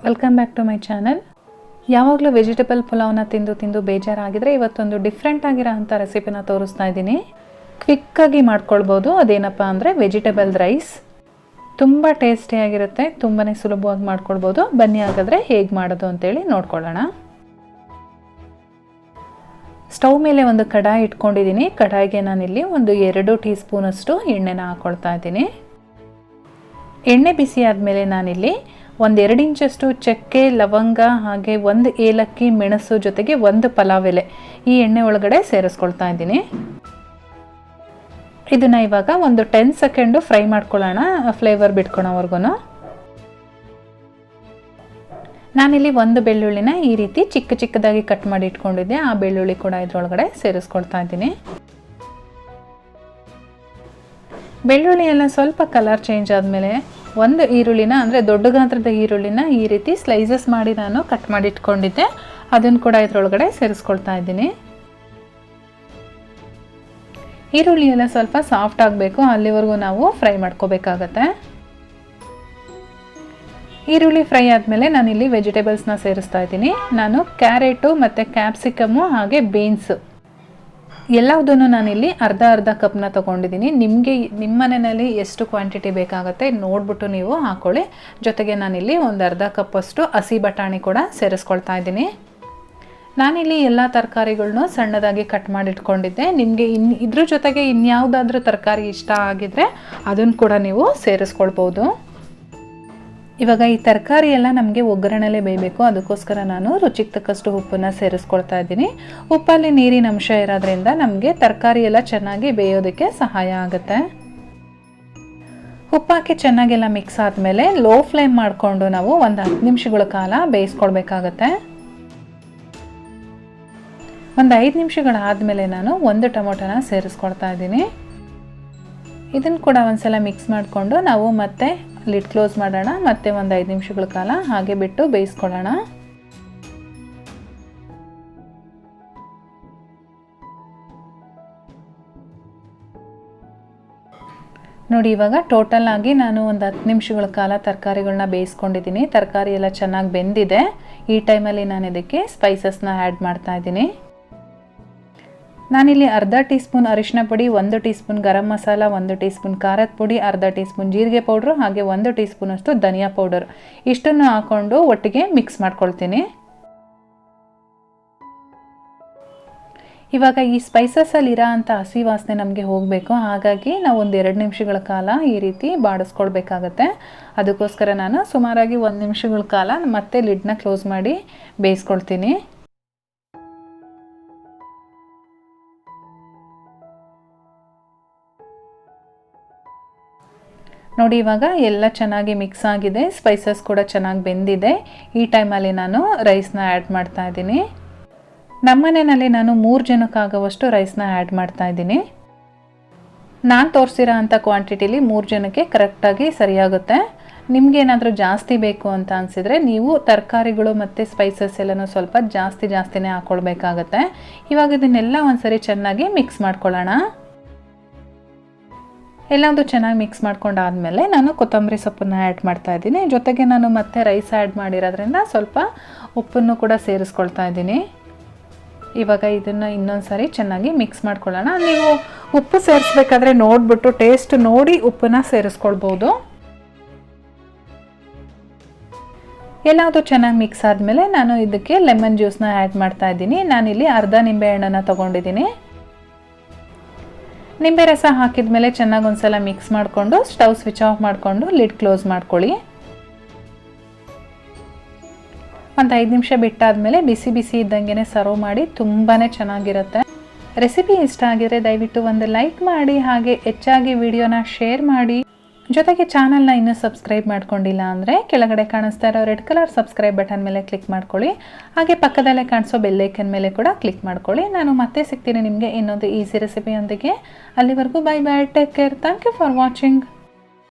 Welcome back to my channel. ಯಾವಾಗಲೂ vegetable ಪುಲಾವ್ನ ತಿಂದು ಬೇಜಾರಾಗಿದ್ರೆ ಇವತ್ತೊಂದು ಡಿಫ್ರೆಂಟ್ ಆಗಿರೋಂಥ ರೆಸಿಪಿನ ತೋರಿಸ್ತಾ ಇದ್ದೀನಿ. ಕ್ವಿಕ್ಕಾಗಿ ಮಾಡ್ಕೊಳ್ಬೋದು. ಅದೇನಪ್ಪ ಅಂದರೆ ವೆಜಿಟೇಬಲ್ ರೈಸ್. ತುಂಬ ಟೇಸ್ಟಿಯಾಗಿರುತ್ತೆ, ತುಂಬಾ ಸುಲಭವಾಗಿ ಮಾಡ್ಕೊಳ್ಬೋದು. ಬನ್ನಿ ಹಾಗಾದರೆ ಹೇಗೆ ಮಾಡೋದು ಅಂತೇಳಿ ನೋಡ್ಕೊಳ್ಳೋಣ. ಸ್ಟವ್ ಮೇಲೆ ಒಂದು ಕಡಾಯಿ ಇಟ್ಕೊಂಡಿದ್ದೀನಿ. ಕಡಾಯಿಗೆ ನಾನಿಲ್ಲಿ ಒಂದು 2 ಟೀ ಸ್ಪೂನಷ್ಟು ಎಣ್ಣೆನ ಹಾಕ್ಕೊಳ್ತಾ ಇದ್ದೀನಿ. ಎಣ್ಣೆ ಬಿಸಿ ಆದಮೇಲೆ ನಾನಿಲ್ಲಿ 1-2 ಇಂಚಷ್ಟು ಚಕ್ಕೆ, ಲವಂಗ, ಹಾಗೆ 1 ಏಲಕ್ಕಿ, ಮೆಣಸು ಜೊತೆಗೆ 1 ಪಲಾವ್ ಎಲೆ ಈ ಎಣ್ಣೆ ಒಳಗಡೆ ಸೇರಿಸ್ಕೊಳ್ತಾ ಇದ್ದೀನಿ. ಇದನ್ನು ಇವಾಗ ಒಂದು 10 ಸೆಕೆಂಡು ಫ್ರೈ ಮಾಡ್ಕೊಳ್ಳೋಣ, ಫ್ಲೇವರ್ ಬಿಟ್ಕೊಳೋವರೆಗೂ. ನಾನಿಲ್ಲಿ 1 ಬೆಳ್ಳುಳ್ಳಿನ ಈ ರೀತಿ ಚಿಕ್ಕದಾಗಿ ಕಟ್ ಮಾಡಿ ಇಟ್ಕೊಂಡಿದ್ದೆ. ಆ ಬೆಳ್ಳುಳ್ಳಿ ಕೂಡ ಇದರೊಳಗಡೆ ಸೇರಿಸ್ಕೊಳ್ತಾ ಇದ್ದೀನಿ. ಬೆಳ್ಳುಳ್ಳಿ ಎಲ್ಲ ಸ್ವಲ್ಪ ಕಲರ್ ಚೇಂಜ್ ಆದಮೇಲೆ 1 ಈರುಳ್ಳಿನ, ಅಂದರೆ ದೊಡ್ಡ ಗಾತ್ರದ ಈರುಳ್ಳಿನ ಈ ರೀತಿ ಸ್ಲೈಸಸ್ ಮಾಡಿ ನಾನು ಕಟ್ ಮಾಡಿ ಇಟ್ಕೊಂಡಿದ್ದೆ. ಅದನ್ನು ಕೂಡ ಇದರೊಳಗಡೆ ಸೇರಿಸ್ಕೊಳ್ತಾ ಇದ್ದೀನಿ. ಈರುಳ್ಳಿ ಎಲ್ಲ ಸ್ವಲ್ಪ ಸಾಫ್ಟ್ ಆಗಬೇಕು, ಅಲ್ಲಿವರೆಗೂ ನಾವು ಫ್ರೈ ಮಾಡ್ಕೋಬೇಕಾಗತ್ತೆ. ಈರುಳ್ಳಿ ಫ್ರೈ ಆದಮೇಲೆ ನಾನಿಲ್ಲಿ ವೆಜಿಟೇಬಲ್ಸ್ನ ಸೇರಿಸ್ತಾ ಇದ್ದೀನಿ. ನಾನು ಕ್ಯಾರೆಟು ಮತ್ತು ಕ್ಯಾಪ್ಸಿಕಮ್ಮು ಹಾಗೆ ಬೀನ್ಸು ಎಲ್ಲದನ್ನು ನಾನಿಲ್ಲಿ ಅರ್ಧ ಕಪ್ನ ತೊಗೊಂಡಿದ್ದೀನಿ. ನಿಮ್ಮ ಮನೆಯಲ್ಲಿ ಎಷ್ಟು ಕ್ವಾಂಟಿಟಿ ಬೇಕಾಗುತ್ತೆ ನೋಡಿಬಿಟ್ಟು ನೀವು ಹಾಕ್ಕೊಳ್ಳಿ. ಜೊತೆಗೆ ನಾನಿಲ್ಲಿ ಒಂದು ಅರ್ಧ ಕಪ್ಪಷ್ಟು ಹಸಿ ಬಟಾಣಿ ಕೂಡ ಸೇರಿಸ್ಕೊಳ್ತಾ ಇದ್ದೀನಿ. ನಾನಿಲ್ಲಿ ಎಲ್ಲ ತರಕಾರಿಗಳನ್ನೂ ಸಣ್ಣದಾಗಿ ಕಟ್ ಮಾಡಿ ಇಟ್ಕೊಂಡಿದ್ದೆ. ನಿಮಗೆ ಇದ್ರ ಜೊತೆಗೆ ಇನ್ಯಾವುದಾದ್ರೂ ತರಕಾರಿ ಇಷ್ಟ ಆಗಿದ್ರೆ ಅದನ್ನು ಕೂಡ ನೀವು ಸೇರಿಸ್ಕೊಳ್ಬೋದು. ಇವಾಗ ಈ ತರಕಾರಿ ಎಲ್ಲ ನಮಗೆ ಒಗ್ಗರಣೆಲೇ ಬೇಯಬೇಕು. ಅದಕ್ಕೋಸ್ಕರ ನಾನು ರುಚಿಗೆ ತಕ್ಕಷ್ಟು ಉಪ್ಪನ್ನು ಸೇರಿಸ್ಕೊಳ್ತಾ ಇದ್ದೀನಿ. ಉಪ್ಪಲ್ಲಿ ನೀರಿನ ಅಂಶ ಇರೋದ್ರಿಂದ ನಮಗೆ ತರಕಾರಿ ಎಲ್ಲ ಚೆನ್ನಾಗಿ ಬೇಯೋದಕ್ಕೆ ಸಹಾಯ ಆಗುತ್ತೆ. ಉಪ್ಪಾಕಿ ಚೆನ್ನಾಗೆಲ್ಲ ಮಿಕ್ಸ್ ಆದಮೇಲೆ ಲೋ ಫ್ಲೇಮ್ ಮಾಡಿಕೊಂಡು ನಾವು ಒಂದು 10 ನಿಮಿಷಗಳ ಕಾಲ ಬೇಯಿಸ್ಕೊಳ್ಬೇಕಾಗತ್ತೆ. ಒಂದು 5 ನಿಮಿಷಗಳಾದಮೇಲೆ ನಾನು 1 ಟೊಮೊಟೊನ ಸೇರಿಸ್ಕೊಳ್ತಾ ಇದ್ದೀನಿ. ಇದನ್ನು ಕೂಡ ಒಂದ್ಸಲ ಮಿಕ್ಸ್ ಮಾಡಿಕೊಂಡು ನಾವು ಮತ್ತೆ ಲಿಡ್ ಕ್ಲೋಸ್ ಮಾಡೋಣ. ಮತ್ತೆ ಒಂದು 5 ನಿಮಿಷಗಳ ಕಾಲ ಹಾಗೆ ಬಿಟ್ಟು ಬೇಯಿಸ್ಕೊಳ್ಳೋಣ. ನೋಡಿ, ಇವಾಗ ಟೋಟಲ್ ಆಗಿ ನಾನು ಒಂದು 10 ನಿಮಿಷಗಳ ಕಾಲ ತರಕಾರಿಗಳನ್ನ ಬೇಯಿಸ್ಕೊಂಡಿದ್ದೀನಿ. ತರಕಾರಿ ಎಲ್ಲ ಚೆನ್ನಾಗಿ ಬೆಂದಿದೆ. ಈ ಟೈಮಲ್ಲಿ ನಾನು ಇದಕ್ಕೆ ಸ್ಪೈಸಸ್ನ ಆ್ಯಡ್ ಮಾಡ್ತಾ ಇದ್ದೀನಿ. ನಾನಿಲ್ಲಿ ಅರ್ಧ ಟೀ ಸ್ಪೂನ್ ಅರಿಶಿನ ಪುಡಿ, 1 tea spoon garam masala, 1 tea spoon ಖಾರದ ಪುಡಿ, ಅರ್ಧ ಟೀ ಸ್ಪೂನ್ ಜೀರಿಗೆ ಪೌಡ್ರು, ಹಾಗೆ 1 ಟೀ ಸ್ಪೂನಷ್ಟು ಧನಿಯಾ ಪೌಡರ್ ಇಷ್ಟನ್ನು ಹಾಕ್ಕೊಂಡು ಒಟ್ಟಿಗೆ ಮಿಕ್ಸ್ ಮಾಡ್ಕೊಳ್ತೀನಿ. ಇವಾಗ ಈ ಸ್ಪೈಸಸಲ್ಲಿರೋ ಅಂಥ ಹಸಿ ವಾಸನೆ ನಮಗೆ ಹೋಗಬೇಕು. ಹಾಗಾಗಿ ನಾವು ಒಂದು 2 ನಿಮಿಷಗಳ ಕಾಲ ಈ ರೀತಿ ಬಾಡಿಸ್ಕೊಳ್ಬೇಕಾಗತ್ತೆ. ಅದಕ್ಕೋಸ್ಕರ ನಾನು ಸುಮಾರಾಗಿ 1 ನಿಮಿಷಗಳ ಕಾಲ ಮತ್ತೆ ಲಿಡ್ನ ಕ್ಲೋಸ್ ಮಾಡಿ ಬೇಯಿಸ್ಕೊಳ್ತೀನಿ. ನೋಡಿ, ಇವಾಗ ಎಲ್ಲ ಚೆನ್ನಾಗಿ ಮಿಕ್ಸ್ ಆಗಿದೆ. ಸ್ಪೈಸಸ್ ಕೂಡ ಚೆನ್ನಾಗಿ ಬೆಂದಿದೆ. ಈ ಟೈಮಲ್ಲಿ ನಾನು ರೈಸ್ನ ಆ್ಯಡ್ ಮಾಡ್ತಾ ಇದ್ದೀನಿ. ನಮ್ಮನೆಯಲ್ಲಿ ನಾನು 3 ಜನಕ್ಕಾಗುವಷ್ಟು ರೈಸ್ನ ಆ್ಯಡ್ ಮಾಡ್ತಾ ಇದ್ದೀನಿ. ನಾನು ತೋರಿಸಿರೋ ಅಂಥ ಕ್ವಾಂಟಿಟಿಲಿ 3 ಜನಕ್ಕೆ ಕರೆಕ್ಟಾಗಿ ಸರಿಯಾಗುತ್ತೆ. ನಿಮಗೇನಾದರೂ ಜಾಸ್ತಿ ಬೇಕು ಅಂತ ಅನಿಸಿದರೆ ನೀವು ತರಕಾರಿಗಳು ಮತ್ತು ಸ್ಪೈಸಸ್ ಎಲ್ಲನೂ ಸ್ವಲ್ಪ ಜಾಸ್ತಿನೇ ಹಾಕ್ಕೊಳ್ಬೇಕಾಗತ್ತೆ. ಇವಾಗ ಇದನ್ನೆಲ್ಲ ಒಂದ್ಸರಿ ಚೆನ್ನಾಗಿ ಮಿಕ್ಸ್ ಮಾಡ್ಕೊಳ್ಳೋಣ. ಎಲ್ಲದೂ ಚೆನ್ನಾಗಿ ಮಿಕ್ಸ್ ಮಾಡ್ಕೊಂಡಾದಮೇಲೆ ನಾನು ಕೊತ್ತಂಬರಿ ಸೊಪ್ಪನ್ನು ಆ್ಯಡ್ ಮಾಡ್ತಾ ಇದ್ದೀನಿ. ಜೊತೆಗೆ ನಾನು ಮತ್ತೆ ರೈಸ್ ಆ್ಯಡ್ ಮಾಡಿರೋದ್ರಿಂದ ಸ್ವಲ್ಪ ಉಪ್ಪನ್ನು ಕೂಡ ಸೇರಿಸ್ಕೊಳ್ತಾ ಇದ್ದೀನಿ. ಇವಾಗ ಇದನ್ನು ಇನ್ನೊಂದು ಸಾರಿ ಚೆನ್ನಾಗಿ ಮಿಕ್ಸ್ ಮಾಡ್ಕೊಳ್ಳೋಣ. ನೀವು ಉಪ್ಪು ಸೇರಿಸ್ಬೇಕಾದ್ರೆ ನೋಡಿಬಿಟ್ಟು ಟೇಸ್ಟ್ ನೋಡಿ ಉಪ್ಪನ್ನು ಸೇರಿಸ್ಕೊಳ್ಬೋದು. ಎಲ್ಲದೂ ಚೆನ್ನಾಗಿ ಮಿಕ್ಸ್ ಆದಮೇಲೆ ನಾನು ಇದಕ್ಕೆ ಲೆಮನ್ ಜ್ಯೂಸ್ನ ಆ್ಯಡ್ ಮಾಡ್ತಾ ಇದ್ದೀನಿ. ನಾನಿಲ್ಲಿ ಅರ್ಧ ನಿಂಬೆಹಣ್ಣನ್ನು ತೊಗೊಂಡಿದ್ದೀನಿ. ನಿಂಬೆ ರಸ ಹಾಕಿದ ಮೇಲೆ ಚೆನ್ನಾಗಿ ಒಂದ್ಸಲ ಮಿಕ್ಸ್ ಮಾಡಿಕೊಂಡು ಸ್ಟವ್ ಸ್ವಿಚ್ ಆಫ್ ಮಾಡಿಕೊಂಡು ಲಿಡ್ ಕ್ಲೋಸ್ ಮಾಡ್ಕೊಳ್ಳಿ. ಒಂದು 5 ನಿಮಿಷ ಬಿಟ್ಟಾದಮೇಲೆ ಬಿಸಿ ಇದ್ದಂಗೆ ಸರ್ವ್ ಮಾಡಿ. ತುಂಬಾ ಚೆನ್ನಾಗಿರುತ್ತೆ. ರೆಸಿಪಿ ಇಷ್ಟ ಆಗಿದ್ರೆ ದಯವಿಟ್ಟು ಒಂದು ಲೈಕ್ ಮಾಡಿ, ಹಾಗೆ ಹೆಚ್ಚಾಗಿ ವಿಡಿಯೋನ ಶೇರ್ ಮಾಡಿ. ಜೊತೆಗೆ ಚಾನಲ್ನ ಇನ್ನೂ ಸಬ್ಸ್ಕ್ರೈಬ್ ಮಾಡ್ಕೊಂಡಿಲ್ಲ ಅಂದರೆ ಕೆಳಗಡೆ ಕಾಣಿಸ್ತಾ ಇರೋ ರೆಡ್ ಕಲರ್ ಸಬ್ಸ್ಕ್ರೈಬ್ ಬಟನ್ ಮೇಲೆ ಕ್ಲಿಕ್ ಮಾಡ್ಕೊಳ್ಳಿ. ಹಾಗೆ ಪಕ್ಕದಲ್ಲೇ ಕಾಣಿಸೋ ಬೆಲ್ಲೈಕನ್ ಮೇಲೆ ಕೂಡ ಕ್ಲಿಕ್ ಮಾಡ್ಕೊಳ್ಳಿ. ನಾನು ಮತ್ತೆ ಸಿಗ್ತೀನಿ ನಿಮಗೆ ಇನ್ನೊಂದು ಈಸಿ ರೆಸಿಪಿಯೊಂದಿಗೆ. ಅಲ್ಲಿವರೆಗೂ bye, take care, thank you for watching.